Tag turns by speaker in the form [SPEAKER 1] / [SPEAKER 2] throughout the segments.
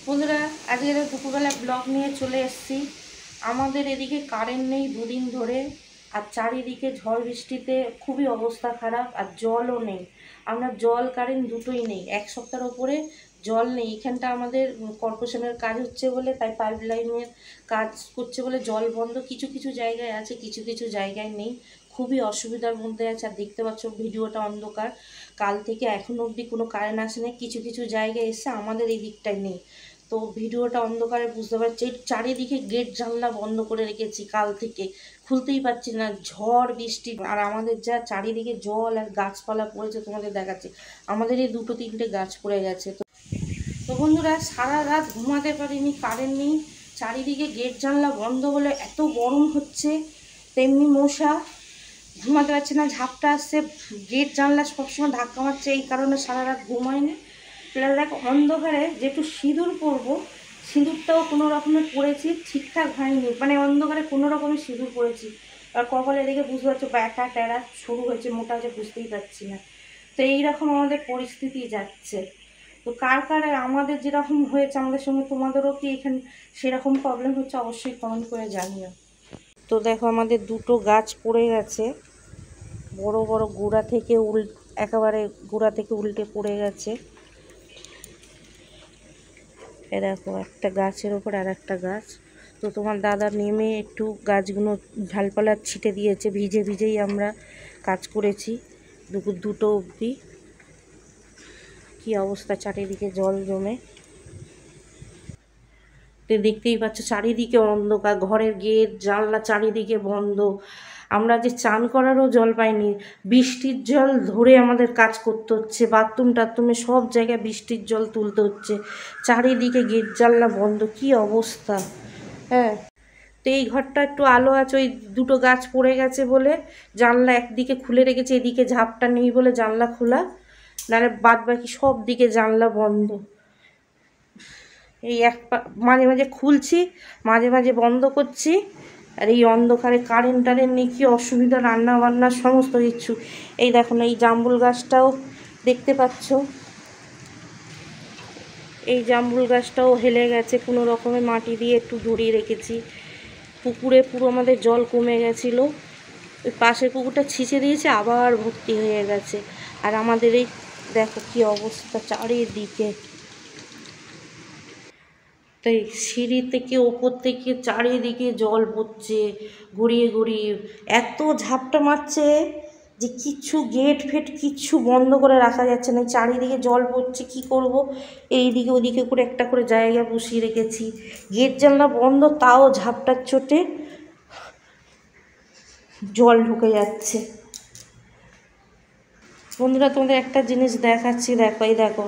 [SPEAKER 1] বন্ধুরা আজকে দুপুরবেলা ব্লগ নিয়ে চলে এসেছি। আমাদের এদিকে কারেন্ট নেই দুদিন ধরে, আর চারিদিকে ঝড় বৃষ্টিতে খুবই অবস্থা খারাপ, আর জলও নেই। আমরা জল কারেন্ট দুটোই নেই, এক সপ্তাহের ওপরে জল নেই। এখানটা আমাদের কর্পোরেশনের কাজ হচ্ছে বলে, তাই পাইপ লাইনের কাজ করছে বলে জল বন্ধ। কিছু কিছু জায়গায় আছে, কিছু কিছু জায়গায় নেই। খুবই অসুবিধার মধ্যে আছে। আর দেখতে পাচ্ছ ভিডিওটা অন্ধকার, কাল থেকে এখনো অবধি কোনো কারেন্ট আসেনি। কিছু কিছু জায়গায় এসে আমাদের এই দিকটায় নেই। তো ভিডিওটা অন্ধকারে বুঝতে পারছি। চারিদিকে গেট জানলা বন্ধ করে রেখেছি কাল থেকে, খুলতেই পারছি না, ঝড় বৃষ্টি। আর আমাদের যা চারিদিকে জল আর গাছপালা পড়েছে তোমাদের দেখাচ্ছে। আমাদের এই দুটো তিনটে গাছ পড়ে গেছে। তো বন্ধুরা সারা রাত ঘুমাতে পারিনি, কারেন্ট নেই, চারিদিকে গেট জানলা বন্ধ বলে এত গরম হচ্ছে, তেমনি মশা, ঘুমাতে পারছে না, ঝাপটা আসছে। গেট জানলা সবসময় ধাক্কা মারছে, এই কারণে সারা রাত ঘুমায়নি। প্লাস দেখ অন্ধকারে যেটু সিঁদুর পরবো, সিঁদুরটাও কোনো রকমের পরেছি, ঠিকঠাক হয়নি, মানে অন্ধকারে কোনো রকমের সিঁদুর পরেছি। আর কপালে দেখে বুঝতে পারছো ব্যাটা ট্যারা শুরু হয়েছে, মোটা হচ্ছে, বুঝতেই পারছি না। তো এইরকম আমাদের পরিস্থিতি যাচ্ছে। তো কার কার আমাদের যেরকম হয়েছে আমাদের সঙ্গে তোমাদেরও কি এখানে সেরকম প্রবলেম হচ্ছে, অবশ্যই কমেন্ট করে জানিও। তো দেখো আমাদের দুটো গাছ পড়ে গেছে, বড় বড় গোড়া থেকে একেবারে গোড়া থেকে উল্টে পড়ে গেছে। এ দেখো একটা গাছের ওপর আর একটা গাছ। তো তোমার দাদা নেমে একটু গাছগুলো ঢালপালা ছিটে দিয়েছে, ভিজে ভিজেই আমরা কাজ করেছি দুপুর 2টো অবধি। কী অবস্থা, চারিদিকে জল জমে। তো দেখতেই পাচ্ছ চারিদিকে অন্ধকার, ঘরের গেট জানলা চারিদিকে বন্ধ। আমরা যে চান করারও জল পাইনি, বৃষ্টির জল ধরে আমাদের কাজ করতে হচ্ছে। বাথরুম টাথরুমে সব জায়গায় বৃষ্টির জল তুলতে হচ্ছে, চারিদিকে গেট জানলা বন্ধ, কি অবস্থা। হ্যাঁ, তো এই ঘরটা একটু আলো আছে, ওই দুটো গাছ পড়ে গেছে বলে জানলা একদিকে খুলে রেখেছে, এদিকে ঝাপটা নেই বলে জানলা খোলা, নাহলে বাদ বাকি সব দিকে জানলা বন্ধ। এই মাঝে মাঝে খুলছি, মাঝে মাঝে বন্ধ করছি। আর এই অন্ধকারে কারেন্ট টারেন্ট নেই, কী অসুবিধা, রান্না বান্না সমস্ত কিছু। এই দেখো না, এই জামরুল গাছটাও দেখতে পাচ্ছ, এই জামরুল গাছটাও হেলে গেছে, কোনো রকমে মাটি দিয়ে একটু জড়িয়ে রেখেছি। পুকুরে পুরো আমাদের জল কমে গেছিলো, ওই পাশের পুকুরটা ছিঁচে দিয়েছে, আবার ভর্তি হয়ে গেছে। আর আমাদের এই দেখো কী অবস্থা চারিদিকে। তাই সিঁড়ি থেকে ওপর থেকে চারিদিকে জল পড়ছে গড়িয়ে গড়িয়ে, এত ঝাপটা মারছে যে কিচ্ছু গেট ফেট কিচ্ছু বন্ধ করে রাখা যাচ্ছে না। চারিদিকে জল পড়ছে, কি করব, এইদিকে ওদিকে করে একটা করে জায়গা বসিয়ে রেখেছি। গেট জানলা বন্ধ, তাও ঝাপটার চোটে জল ঢুকে যাচ্ছে। বন্ধুরা তোমাদের একটা জিনিস দেখাচ্ছি, দেখো এই দেখো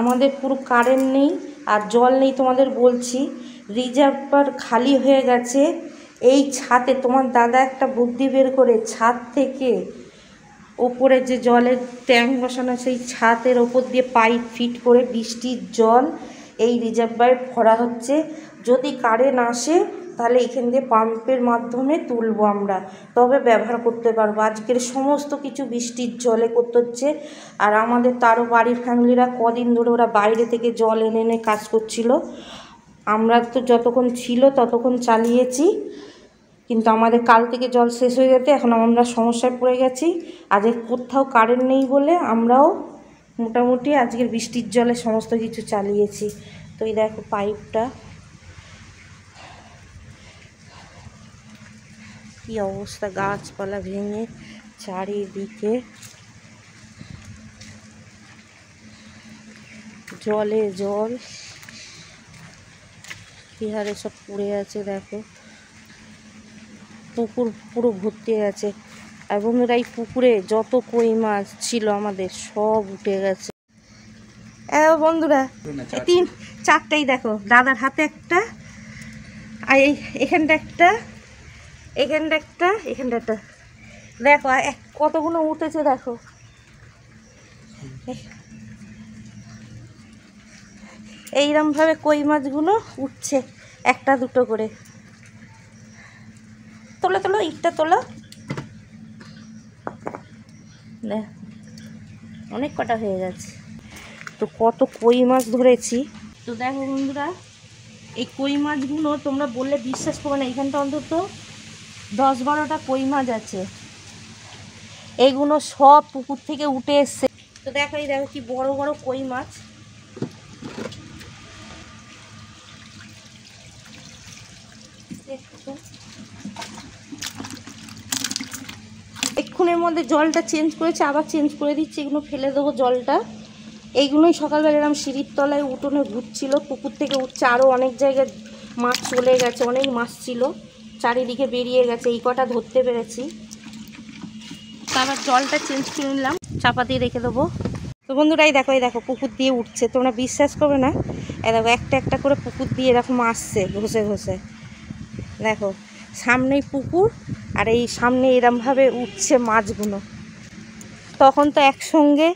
[SPEAKER 1] আমাদের পুরো কারেন্ট নেই আর জল নেই, তোমাদের বলছি রিজার্ভার খালি হয়ে গেছে। এই ছাদে তোমার দাদা একটা বুদ্ধি বের করে ছাদ থেকে ওপরে যে জলের ট্যাঙ্ক বসানো, সেই ছাদের ওপর দিয়ে পাইপ ফিট করে বৃষ্টির জল এই রিজার্ভারে ভরা হচ্ছে। যদি কারেন্ট আসে তাহলে এখান দিয়ে পাম্পের মাধ্যমে তুলবো আমরা, তবে ব্যবহার করতে পারবো। আজকের সমস্ত কিছু বৃষ্টির জলে করতে হচ্ছে। আর আমাদের তারও বাড়ির ফ্যামিলিরা কদিন ধরে ওরা বাইরে থেকে জল এনে এনে কাজ করছিল, আমরা তো যতক্ষণ ছিল ততক্ষণ চালিয়েছি, কিন্তু আমাদের কাল থেকে জল শেষ হয়ে যেতে এখন আমরা সমস্যায় পড়ে গেছি। আজকে কোথাও কারেন্ট নেই বলে আমরাও মোটামুটি আজকের বৃষ্টির জলে সমস্ত কিছু চালিয়েছি। তো এই দেখো পাইপটা কী অবস্থা, গাছপালা ভেঙে চারিদিকে জলে জল, কী হারে সব পড়ে আছে দেখো। পুকুর পুরো ভর্তি হয়ে গেছে। আর বন্ধুরা এই পুকুরে যত কই মাছ ছিল আমাদের সব উঠে গেছে। বন্ধুরা এই 4টাই দেখো, দাদার হাতে একটা, আর এখানটা একটা, এখানটা একটা, এখানটা একটা, দেখো কতগুলো উঠেছে দেখো। এইরকমভাবে কই মাছগুলো উঠছে একটা দুটো করে। তোলো তোলো, ইটটা তোলো, অনেক কটা হয়ে গেছে। তো কত কই মাছ ধরেছি, তো দেখো বন্ধুরা, এই কই মাছগুলো তোমরা বললে বিশ্বাস করবে না, এখানটা অন্তত 10-12টা কই মাছ আছে। এইগুলো সব পুকুর থেকে উঠে এসছে। তো দেখো, এই দেখো কি বড় বড় কই মাছ। এক্ষুনের মধ্যে জলটা চেঞ্জ করেছে, আবার চেঞ্জ করে দিচ্ছে। এগুলো ফেলে দেবো জলটা। এইগুলোই সকালবেলা এরকম সিঁড়ির তলায় উঠোনে ঘুরছিল, পুকুর থেকে উঠছে। আরও অনেক জায়গায় মাছ চলে গেছে, অনেক মাছ ছিল, চারিদিকে বেরিয়ে গেছে। এই কটা ধরতে পেরেছি। আবার জলটা চেঞ্জ করে নিলাম, চাপা দিয়ে রেখে দেবো। তো বন্ধুরা, এই দেখো পুকুর দিয়ে উঠছে। তোমরা বিশ্বাস করবে না, এই দেখো একটা একটা করে পুকুর দিয়ে এরকম আসছে ঘষে ঘষে। দেখো সামনেই পুকুর, আর এই সামনে এরমভাবে উঠছে মাছগুলো। তখন তো একসঙ্গে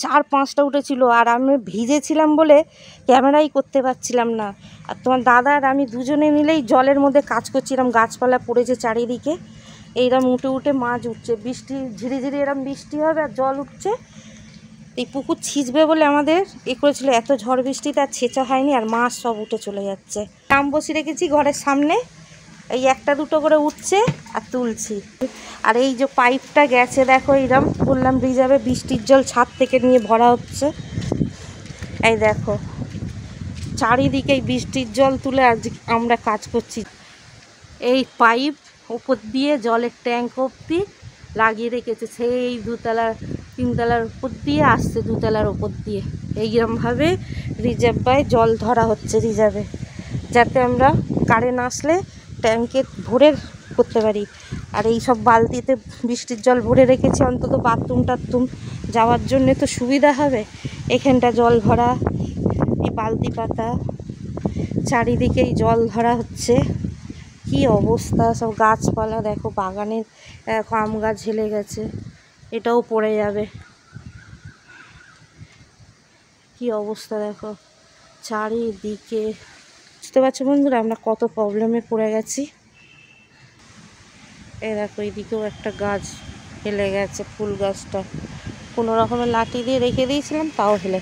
[SPEAKER 1] 4-5টা উঠেছিল, আর আমি ভিজেছিলাম বলে ক্যামেরাই করতে পারছিলাম না। আর তোমার দাদা আর আমি দুজনে মিলেই জলের মধ্যে কাজ করছিলাম। গাছপালা পড়েছে চারিদিকে, এইরকম উঠে উঠে মাছ উঠছে। বৃষ্টি ঝিরি ঝিরি এরম বৃষ্টি হবে আর জল উঠছে। এই পুকুর ছিঁচবে বলে আমাদের করেছিল, এত ঝড় বৃষ্টিতে আর ছেঁচা হয়নি, আর মাছ সব উঠে চলে যাচ্ছে। আম বসে রেখেছি ঘরের সামনে, এই একটা দুটো করে উঠছে আর তুলছি। আর এই যে পাইপটা গেছে দেখো, এইরকম বললাম রিজার্ভে বৃষ্টির জল ছাদ থেকে নিয়ে ভরা হচ্ছে। এই দেখো চারিদিকে বৃষ্টির জল তুলে আজ আমরা কাজ করছি। এই পাইপ উপর দিয়ে জলের ট্যাঙ্ক অবধি লাগিয়ে রেখেছে, সেই 2তলা-3তলার উপর দিয়ে আসছে, 2তলার উপর দিয়ে। এইরকমভাবে রিজার্ভায় জল ধরা হচ্ছে রিজার্ভে, যাতে আমরা কারেন্ট আসলে ট্যাঙ্কে ভরে করতে পারি। আর এই সব বালতিতে বৃষ্টির জল ভরে রেখেছি, অন্তত বাথরুম টাথরুম যাওয়ার জন্যে তো সুবিধা হবে। এখানটা জল ভরা, এই বালতি পাতা, চারিদিকেই জল ধরা হচ্ছে। কি অবস্থা, সব গাছপালা দেখো, বাগানের আম গাছ ঝেলে গেছে, এটাও পড়ে যাবে। কি অবস্থা দেখো চারিদিকে। বুঝতে পারছো বন্ধুরা, আমরা কত প্রবলেমে পড়ে গেছি। এই দেখো এইদিকেও একটা গাছ হেলে গেছে, ফুল গাছটা কোনো রকমের লাঠি দিয়ে রেখে দিয়েছিলাম, তাও হেলে।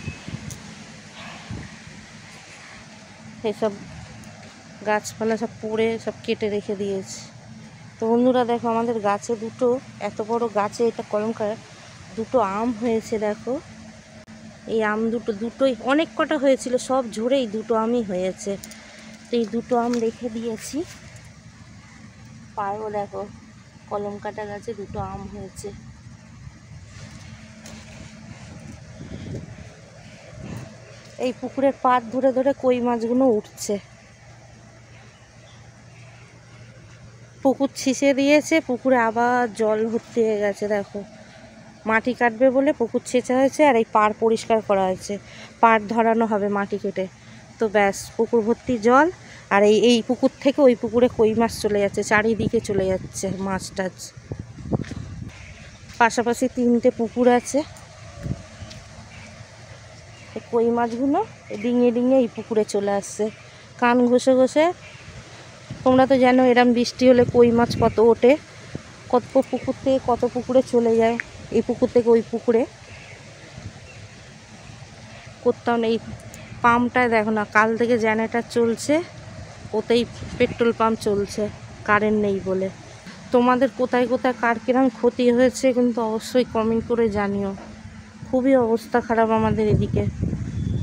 [SPEAKER 1] এসব গাছপালা সব পড়ে সব কেটে রেখে দিয়েছে। তো বন্ধুরা দেখো, আমাদের গাছে দুটো, এত বড় গাছে, এটা কলমকার, দুটো আম হয়েছে দেখো। এই আম দুটোই অনেক কটা হয়েছিল, সব ঝরেই দুটো আমই হয়েছে। তো এই দুটো আম রেখে দিয়েছি। পারবো দেখো, কলম কাটা গাছে দুটো আম হয়েছে। এই পুকুরের পাড় ধরে ধরে কই মাছগুলো উঠছে। পুকুর ছিঁচে দিয়েছে, পুকুরে আবার জল ভর্তি হয়ে গেছে দেখো। মাটি কাটবে বলে পুকুর ছেঁচা হয়েছে, আর এই পাড় পরিষ্কার করা হয়েছে, পাড় ধরানো হবে মাটি কেটে। তো ব্যাস, পুকুর ভর্তি জল। আর এই পুকুর থেকে ওই পুকুরে কই মাছ চলে যাচ্ছে, চারিদিকে চলে যাচ্ছে মাছ টাছ। পাশাপাশি 3টে পুকুর আছে। কই মাছগুলো ডিঙিয়ে ডিঙিয়ে এই পুকুরে চলে আসছে, কান ঘষে ঘষে। তোমরা তো জানো এরম বৃষ্টি হলে কই মাছ কত ওঠে, কত পুকুর থেকে কত পুকুরে চলে যায়। এই পুকুর থেকে ওই পুকুরে করতাম না। এই পাম্পটায় দেখো না, কাল থেকে জেনারেটর চলছে, ওতেই পেট্রোল পাম্প চলছে, কারেন্ট নেই বলে। তোমাদের কোথায় কোথায় কার কিরম ক্ষতি হয়েছে কিন্তু অবশ্যই কমেন্ট করে জানিও। খুবই অবস্থা খারাপ আমাদের এদিকে,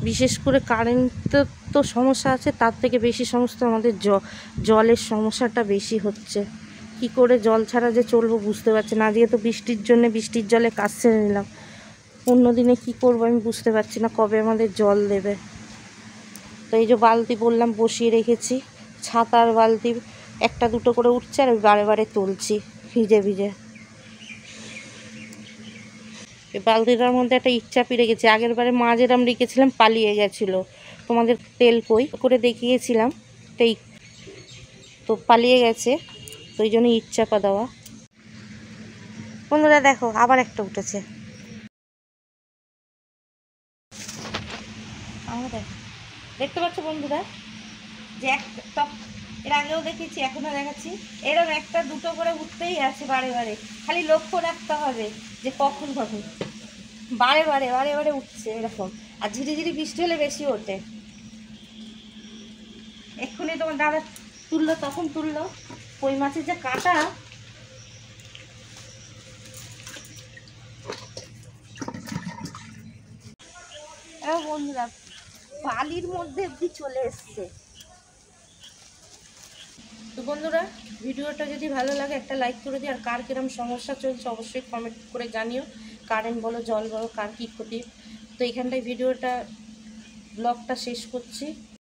[SPEAKER 1] বিশেষ করে কারেন্টের তো সমস্যা আছে, তার থেকে বেশি সমস্যা আমাদের জলের সমস্যাটা বেশি হচ্ছে। কি করে জল ছাড়া যে চলবো বুঝতে পারছি না। আজকে তো বৃষ্টির জন্য বৃষ্টির জলে কাজ ছেড়ে নিলাম, অন্য দিনে কী করবো আমি বুঝতে পারছি না, কবে আমাদের জল দেবে। তো এই যে বালতি বললাম বসিয়ে রেখেছি, ছাতার বালতি একটা দুটো করে উঠছে, আর বারে বারে তুলছি ভিজে ভিজে। এই বালতিটার মধ্যে একটা ইট চাপি রেখেছি, আগের বারে মাছ এরম রেখেছিলাম পালিয়ে গেছিলো, তোমাদের তেল কই করে দেখিয়েছিলাম, তো পালিয়ে গেছে, তো ওই জন্য ইট চাপা দেওয়া। বন্ধুরা দেখো আবার একটা উঠেছে। দেখতে পাচ্ছ বন্ধুরা, যে একটা এর আগেও দেখেছি, এখনও দেখাচ্ছি, এরকম একটা দুটো করে উঠতেই আছে বারে বারে। খালি লক্ষ্য রাখতে হবে যে কখন বারে বারে বারে বারে উঠছে এরকম। আর ঝিরিঝিরি বৃষ্টি হলে বেশি ওঠে। এক্ষুনি তোমার দাদা তুললো, তখন তুললো। কই মাছের যে কাঁটা, বন্ধুরা বালির মধ্যে অব্দি চলে এসছে। তো বন্ধুরা ভিডিওটা যদি ভালো লাগে একটা লাইক করে দিই, আর কার কিরম সমস্যা চলছে অবশ্যই কমেন্ট করে জানিও। কারেন্ট বলো, জল বলো, কার কী ক্ষতি। তো এখানটায় ভিডিওটা ব্লগটা শেষ করছি।